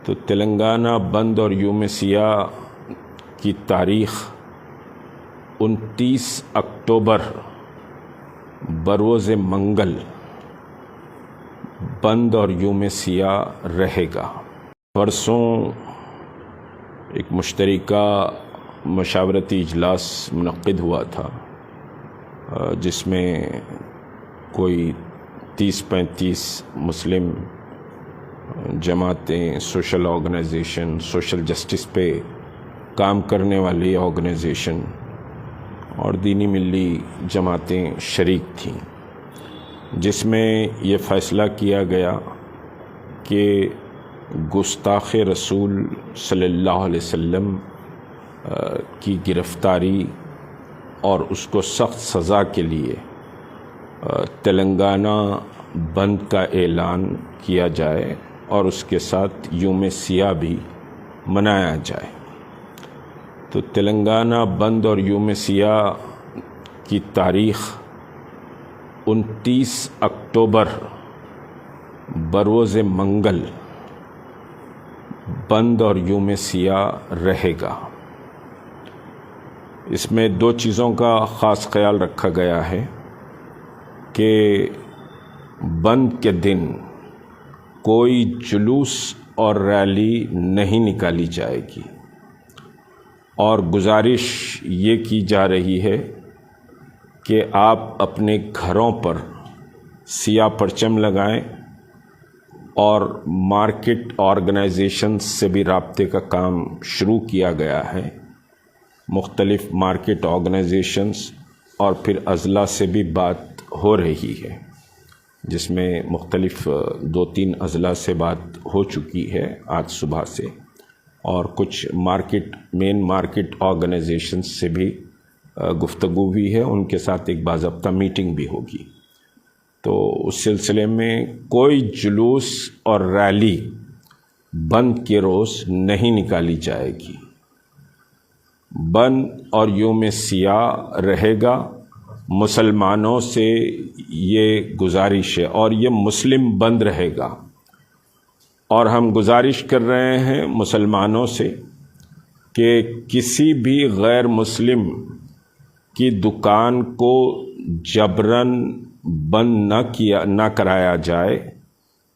تو تلنگانہ بند اور یوم سیاہ کی تاریخ 29 اکتوبر بروز منگل بند اور یوم سیاہ رہے گا۔ پرسوں ایک مشترکہ مشاورتی اجلاس منعقد ہوا تھا جس میں کوئی 30-35 مسلم جماعتیں، سوشل آرگنائزیشن، سوشل جسٹس پہ کام کرنے والی آرگنائزیشن اور دینی ملی جماعتیں شریک تھیں، جس میں یہ فیصلہ کیا گیا کہ گستاخ رسول صلی اللہ علیہ وسلم کی گرفتاری اور اس کو سخت سزا کے لیے تلنگانہ بند کا اعلان کیا جائے اور اس کے ساتھ یوم سیاہ بھی منایا جائے۔ تو تلنگانہ بند اور یوم سیاہ کی تاریخ 29 اکتوبر بروز منگل بند اور یوم سیاہ رہے گا۔ اس میں دو چیزوں کا خاص خیال رکھا گیا ہے کہ بند کے دن کوئی جلوس اور ریلی نہیں نکالی جائے گی، اور گزارش یہ کی جا رہی ہے کہ آپ اپنے گھروں پر سیاہ پرچم لگائیں، اور مارکیٹ آرگنائزیشن سے بھی رابطے کا کام شروع کیا گیا ہے۔ مختلف مارکیٹ آرگنائزیشنز اور پھر اضلاع سے بھی بات ہو رہی ہے، جس میں مختلف 2-3 اضلاع سے بات ہو چکی ہے آج صبح سے، اور کچھ مین مارکیٹ آرگنائزیشنز سے بھی گفتگو ہوئی ہے، ان کے ساتھ ایک باضابطہ میٹنگ بھی ہوگی۔ تو اس سلسلے میں کوئی جلوس اور ریلی بند کے روز نہیں نکالی جائے گی۔ بند اور یوم سیاہ رہے گا۔ مسلمانوں سے یہ گزارش ہے، اور یہ مسلم بند رہے گا، اور ہم گزارش کر رہے ہیں مسلمانوں سے کہ کسی بھی غیر مسلم کی دکان کو جبراً بند نہ کرایا جائے،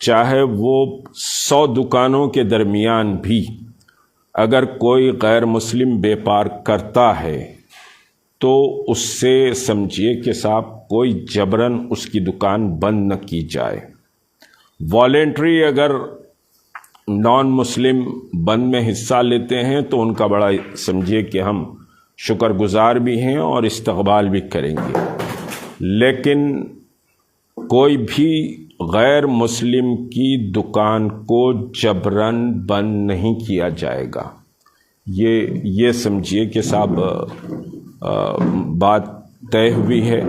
چاہے وہ 100 دکانوں کے درمیان بھی اگر کوئی غیر مسلم بیپار کرتا ہے تو اس سے سمجھیے کہ صاحب کوئی جبراً اس کی دکان بند نہ کی جائے۔ والنٹری اگر نان مسلم بند میں حصہ لیتے ہیں تو ان کا بڑا سمجھیے کہ ہم شکر گزار بھی ہیں اور استقبال بھی کریں گے، لیکن کوئی بھی غیر مسلم کی دکان کو جبراً بند نہیں کیا جائے گا۔ یہ سمجھیے کہ صاحب بات طے ہوئی ہے،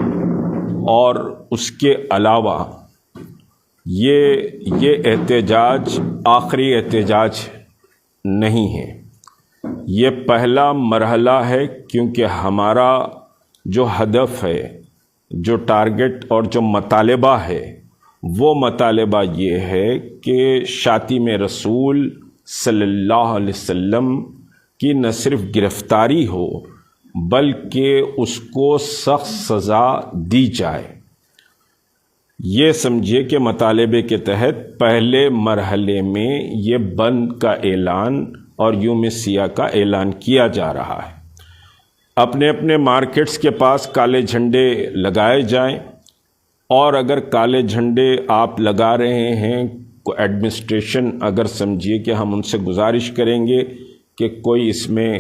اور اس کے علاوہ یہ احتجاج آخری احتجاج نہیں ہے، یہ پہلا مرحلہ ہے، کیونکہ ہمارا جو ہدف ہے، جو ٹارگٹ اور جو مطالبہ ہے، وہ مطالبہ یہ ہے کہ شاطم رسول صلی اللہ علیہ وسلم کی نہ صرف گرفتاری ہو بلکہ اس کو سخت سزا دی جائے۔ یہ سمجھیے کہ مطالبے کے تحت پہلے مرحلے میں یہ بند کا اعلان اور یوم سیاہ کا اعلان کیا جا رہا ہے۔ اپنے اپنے مارکیٹس کے پاس کالے جھنڈے لگائے جائیں، اور اگر کالے جھنڈے آپ لگا رہے ہیں، ایڈمنسٹریشن اگر سمجھیے کہ ہم ان سے گزارش کریں گے کہ کوئی اس میں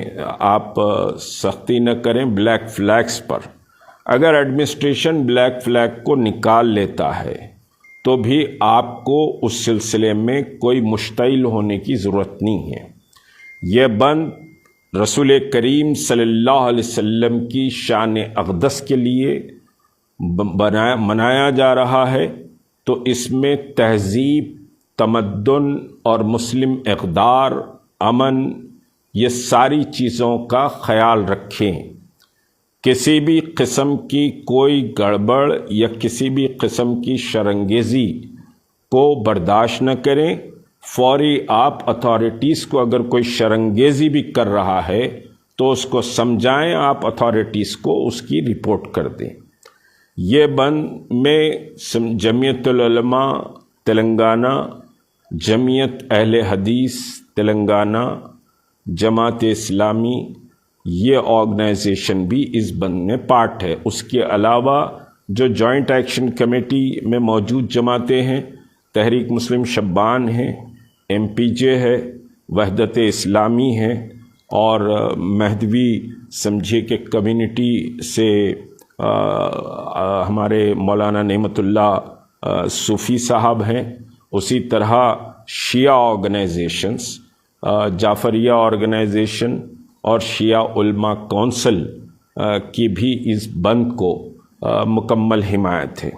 آپ سختی نہ کریں بلیک فلیگز پر، اگر ایڈمنسٹریشن بلیک فلیگ کو نکال لیتا ہے تو بھی آپ کو اس سلسلے میں کوئی مشتعل ہونے کی ضرورت نہیں ہے۔ یہ بند رسول کریم صلی اللہ علیہ وسلم کی شان اقدس کے لیے منایا جا رہا ہے، تو اس میں تہذیب، تمدن اور مسلم اقدار، امن، یہ ساری چیزوں کا خیال رکھیں۔ کسی بھی قسم کی کوئی گڑبڑ یا کسی بھی قسم کی شرانگیزی کو برداشت نہ کریں، فوری آپ اتھارٹیز کو اگر کوئی شرنگیزی بھی کر رہا ہے تو اس کو سمجھائیں، آپ اتھارٹیز کو اس کی رپورٹ کر دیں۔ یہ بند میں جمعیت العلماء تلنگانہ، جمعیت اہل حدیث تلنگانہ، جماعت اسلامی، یہ آرگنائزیشن بھی اس بند میں پارٹ ہے۔ اس کے علاوہ جو جوائنٹ ایکشن کمیٹی میں موجود جماعتیں ہیں، تحریک مسلم شبان ہے، MPJ ہے، وحدت اسلامی ہے، اور مہدوی سمجھے کہ کمیونٹی سے ہمارے مولانا نعمت اللہ صوفی صاحب ہیں، اسی طرح شیعہ آرگنائزیشنز، جعفریہ آرگنائزیشن اور شیعہ علماء کونسل کی بھی اس بند کو مکمل حمایت ہے۔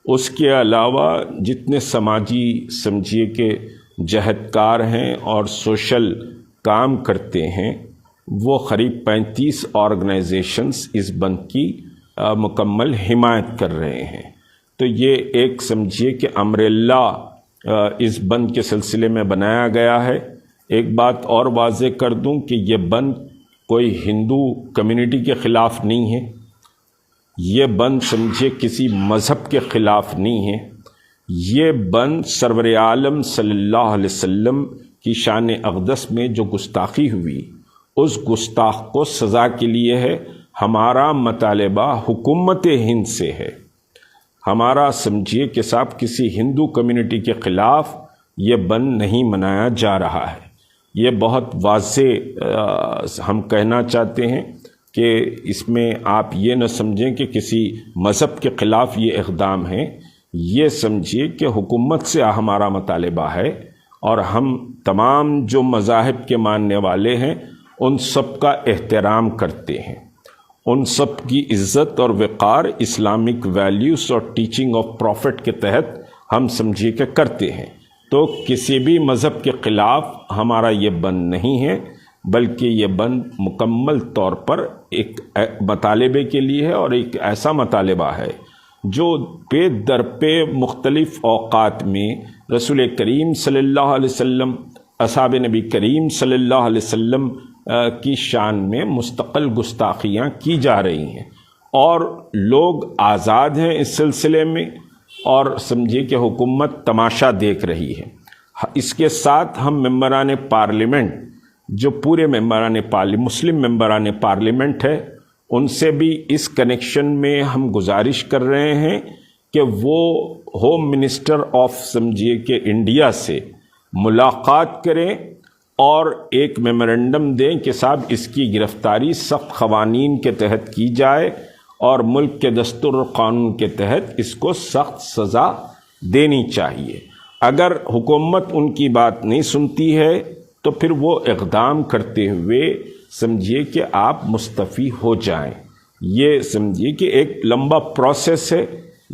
اس کے علاوہ جتنے سماجی سمجھیے کہ جہدکار ہیں اور سوشل کام کرتے ہیں، وہ قریب 35 آرگنائزیشنز اس بند کی مکمل حمایت کر رہے ہیں۔ تو یہ ایک سمجھیے کہ امبریلا اس بند کے سلسلے میں بنایا گیا ہے۔ ایک بات اور واضح کر دوں کہ یہ بند کوئی ہندو کمیونٹی کے خلاف نہیں ہے، یہ بند سمجھے کسی مذہب کے خلاف نہیں ہے، یہ بند سرور عالم صلی اللہ علیہ وسلم کی شان اقدس میں جو گستاخی ہوئی، اس گستاخ کو سزا کے لیے ہے۔ ہمارا مطالبہ حکومت ہند سے ہے، ہمارا سمجھیے کہ صاحب کسی ہندو کمیونٹی کے خلاف یہ بند نہیں منایا جا رہا ہے۔ یہ بہت واضح ہم کہنا چاہتے ہیں کہ اس میں آپ یہ نہ سمجھیں کہ کسی مذہب کے خلاف یہ اقدام ہے، یہ سمجھیے کہ حکومت سے ہمارا مطالبہ ہے، اور ہم تمام جو مذاہب کے ماننے والے ہیں ان سب کا احترام کرتے ہیں، ان سب کی عزت اور وقار اسلامک ویلیوز اور ٹیچنگ آف پروفٹ کے تحت ہم سمجھیے کہ کرتے ہیں۔ تو کسی بھی مذہب کے خلاف ہمارا یہ بند نہیں ہے، بلکہ یہ بند مکمل طور پر ایک مطالبے کے لیے ہے، اور ایک ایسا مطالبہ ہے جو پہ در پہ مختلف اوقات میں رسول کریم صلی اللہ علیہ وسلم، اصحاب نبی کریم صلی اللہ علیہ وسلم کی شان میں مستقل گستاخیاں کی جا رہی ہیں، اور لوگ آزاد ہیں اس سلسلے میں، اور سمجھیے کہ حکومت تماشا دیکھ رہی ہے۔ اس کے ساتھ ہم ممبران پارلیمنٹ، جو پورے مسلم ممبران پارلیمنٹ ہے، ان سے بھی اس کنیکشن میں ہم گزارش کر رہے ہیں کہ وہ ہوم منسٹر آف سمجھیے کہ انڈیا سے ملاقات کریں اور ایک میمورنڈم دیں کہ صاحب اس کی گرفتاری سخت قوانین کے تحت کی جائے، اور ملک کے دستور اور قانون کے تحت اس کو سخت سزا دینی چاہیے۔ اگر حکومت ان کی بات نہیں سنتی ہے تو پھر وہ اقدام کرتے ہوئے سمجھیے کہ آپ مستعفی ہو جائیں۔ یہ سمجھیے کہ ایک لمبا پروسیس ہے،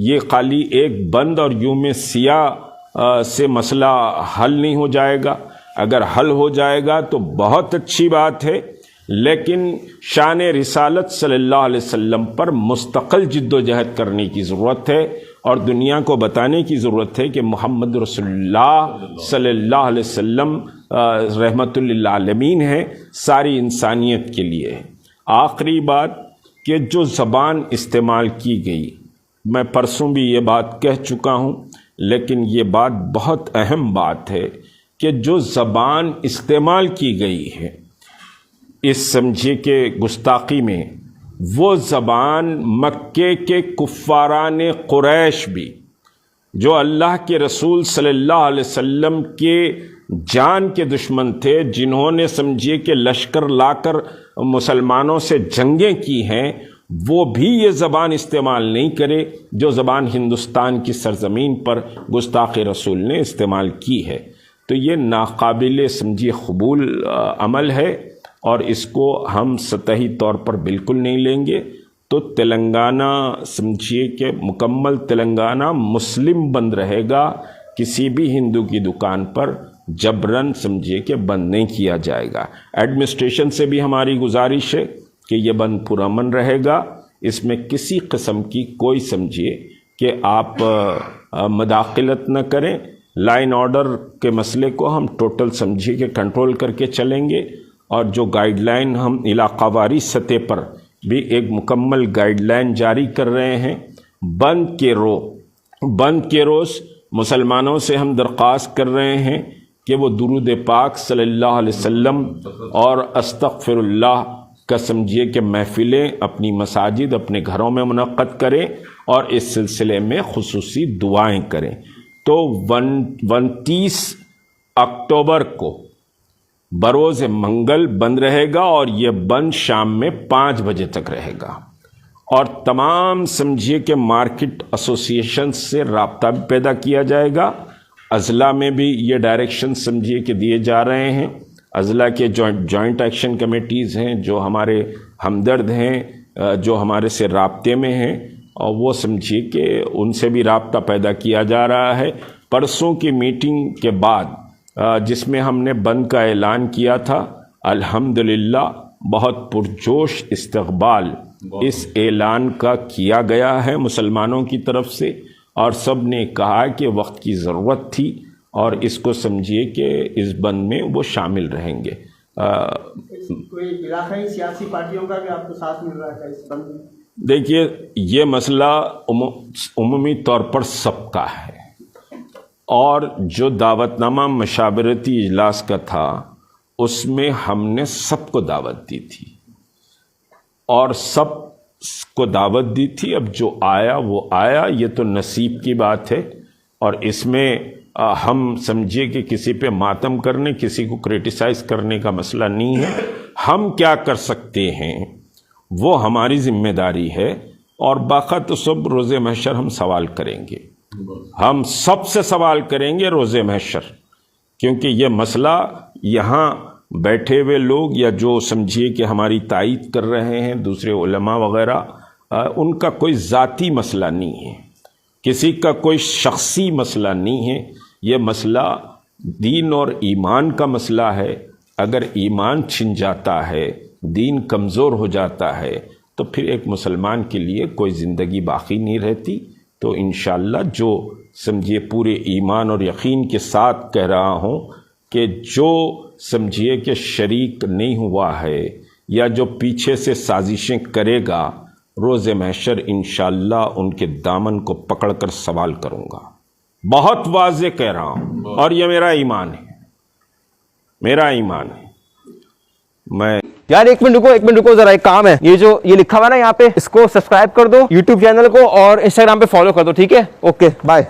یہ خالی ایک بند اور یوم سیاہ سے مسئلہ حل نہیں ہو جائے گا۔ اگر حل ہو جائے گا تو بہت اچھی بات ہے، لیکن شان رسالت صلی اللہ علیہ وسلم پر مستقل جد و جہد کرنے کی ضرورت ہے، اور دنیا کو بتانے کی ضرورت ہے کہ محمد رسول اللہ صلی اللہ علیہ وسلم رحمت للعالمین ہے، ساری انسانیت کے لیے ہے۔ آخری بات کہ جو زبان استعمال کی گئی، میں پرسوں بھی یہ بات کہہ چکا ہوں، لیکن یہ بات بہت اہم بات ہے کہ جو زبان استعمال کی گئی ہے اس سمجھے کہ گستاخی میں، وہ زبان مکے کے کفاران قریش بھی، جو اللہ کے رسول صلی اللہ علیہ وسلم کے جان کے دشمن تھے، جنہوں نے سمجھیے کہ لشکر لا کر مسلمانوں سے جنگیں کی ہیں، وہ بھی یہ زبان استعمال نہیں کرے جو زبان ہندوستان کی سرزمین پر گستاخ رسول نے استعمال کی ہے۔ تو یہ ناقابل سمجھیے قبول عمل ہے، اور اس کو ہم سطحی طور پر بالکل نہیں لیں گے۔ تو تلنگانہ سمجھیے کہ مکمل تلنگانہ مسلم بند رہے گا، کسی بھی ہندو کی دکان پر جبراً سمجھیے کہ بند نہیں کیا جائے گا۔ ایڈمنسٹریشن سے بھی ہماری گزارش ہے کہ یہ بند پرامن رہے گا، اس میں کسی قسم کی کوئی سمجھیے کہ آپ مداخلت نہ کریں، لائن آرڈر کے مسئلے کو ہم ٹوٹل سمجھیے کہ کنٹرول کر کے چلیں گے، اور جو گائیڈ لائن ہم علاقہ واری سطح پر بھی ایک مکمل گائیڈ لائن جاری کر رہے ہیں۔ بند کے روز مسلمانوں سے ہم درخواست کر رہے ہیں کہ وہ درود پاک صلی اللہ علیہ وسلم اور استغفر اللہ کا سمجھیے کہ محفلیں اپنی مساجد، اپنے گھروں میں منعقد کریں، اور اس سلسلے میں خصوصی دعائیں کریں۔ تو 29 اکتوبر کو بروز منگل بند رہے گا، اور یہ بند شام میں 5 بجے تک رہے گا، اور تمام سمجھیے کہ مارکیٹ ایسوسیشن سے رابطہ بھی پیدا کیا جائے گا۔ اضلاع میں بھی یہ ڈائریکشن سمجھیے کہ دیے جا رہے ہیں۔ اضلاع کے جوائنٹ ایکشن کمیٹیز ہیں جو ہمارے ہمدرد ہیں، جو ہمارے سے رابطے میں ہیں، اور وہ سمجھیے کہ ان سے بھی رابطہ پیدا کیا جا رہا ہے۔ پرسوں کی میٹنگ کے بعد جس میں ہم نے بند کا اعلان کیا تھا، الحمدللہ بہت پرجوش استقبال اس اعلان کا کیا گیا ہے مسلمانوں کی طرف سے، اور سب نے کہا کہ وقت کی ضرورت تھی، اور اس کو سمجھیے کہ اس بند میں وہ شامل رہیں گے۔ کوئی علاقائی سیاسی پارٹیوں کا بھی آپ کو ساتھ مل رہا ہے اس بند میں؟ دیکھیے، یہ مسئلہ عمومی طور پر سب کا ہے، اور جو دعوت نامہ مشاورتی اجلاس کا تھا اس میں ہم نے سب کو دعوت دی تھی، اور سب کو دعوت دی تھی۔ اب جو آیا وہ آیا، یہ تو نصیب کی بات ہے، اور اس میں ہم سمجھے کہ کسی پہ ماتم کرنے، کسی کو کرٹیسائز کرنے کا مسئلہ نہیں ہے۔ ہم کیا کر سکتے ہیں وہ ہماری ذمہ داری ہے، اور باقی تو سب روز محشر ہم سوال کریں گے، ہم سب سے سوال کریں گے روز محشر، کیونکہ یہ مسئلہ یہاں بیٹھے ہوئے لوگ یا جو سمجھیے کہ ہماری تائید کر رہے ہیں دوسرے علماء وغیرہ، ان کا کوئی ذاتی مسئلہ نہیں ہے، کسی کا کوئی شخصی مسئلہ نہیں ہے۔ یہ مسئلہ دین اور ایمان کا مسئلہ ہے۔ اگر ایمان چھن جاتا ہے، دین کمزور ہو جاتا ہے، تو پھر ایک مسلمان کے لیے کوئی زندگی باقی نہیں رہتی۔ تو انشاءاللہ جو سمجھیے پورے ایمان اور یقین کے ساتھ کہہ رہا ہوں کہ جو سمجھیے کہ شریک نہیں ہوا ہے یا جو پیچھے سے سازشیں کرے گا، روز محشر انشاءاللہ ان کے دامن کو پکڑ کر سوال کروں گا۔ بہت واضح کہہ رہا ہوں، اور یہ میرا ایمان ہے، میرا ایمان ہے۔ میں یار ایک منٹ رکو ذرا، ایک کام ہے، یہ لکھا ہوا نا یہاں پہ، اس کو سبسکرائب کر دو یوٹیوب چینل کو، اور انسٹاگرام پہ فالو کر دو، ٹھیک ہے؟ Okay bye.